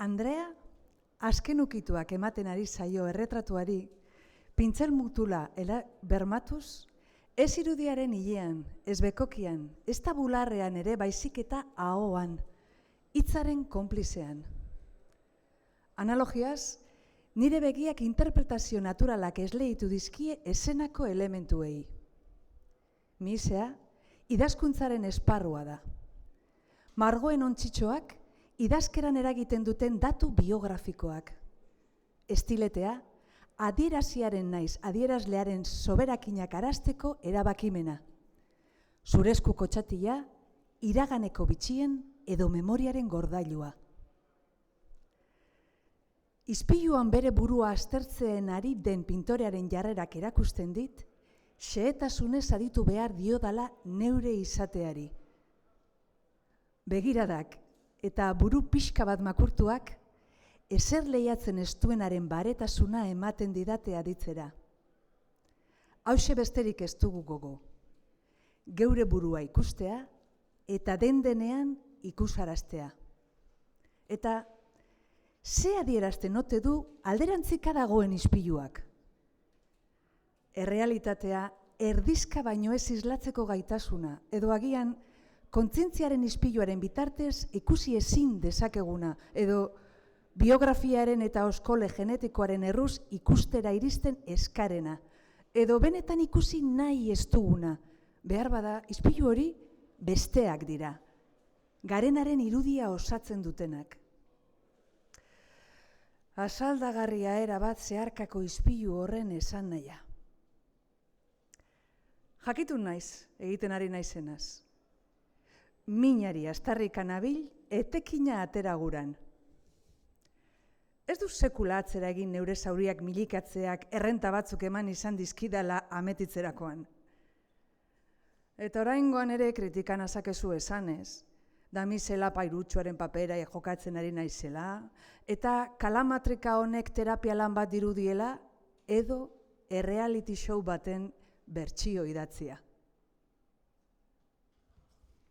Andrea, azken ukituak ematen ari zaio erretratuari, pintzel mutula bermatuz, ez irudiaren hilean, ez bekokian, ez da bularrean ere baizik eta ahoan, hitzaren konplizean. Analogiaz, nire begiak interpretazio naturalak esleitu dizkie esenako elementuei. Misea, idazkuntzaren esparrua da. Margoen ontzitxoak, idazkeran eragiten duten datu biografikoak. Estiletea, adieraziaren naiz adierazlearen soberakinak arazteko erabakimena. Zurezko kotxatila, iraganeko bitxien edo memoriaren gordailua. Ispiluan bere burua aztertzen ari den pintorearen jarrerak erakusten dit, xehetasunez aditu behar diodala neure izateari. Begiradak eta buru pixka bat makurtuak, ezer lehiatzen ez duenaren baretasuna ematen didate aditzera. Hauxe besterik ez dugu gogo. Geure burua ikustea eta den-denean ikusaraztea. Eta ze adierazten ote du alderantzika dagoen ispiluak? Errealitatea erdizka baino ez islatzeko gaitasuna, edo agian kontzientziaren ispiluaren bitartez ikusi ezin dezakeguna, edo biografiaren eta oskole genetikoaren erruz ikustera iristen eskarena, edo benetan ikusi nahi ez duguna, behar bada ispilu hori besteak dira, garenaren irudia osatzen dutenak. Asaldagarria erabat zeharkako ispilu horren esan nahia. Jakitun naiz, egiten ari naizenaz. Minari astarrikan abil, etekina atera guran. Ez du sekula atzera egin neure zauriak milikatzeak errenta batzuk eman izan dizkidala ametitzerakoan. Eta oraingoan ere kritikan azakezu esanez, damisela pairutxoaren papera jokatzen ari naizela, eta kalamatrika honek terapia lan bat dirudiela, edo erreality show baten bertsio idatzia.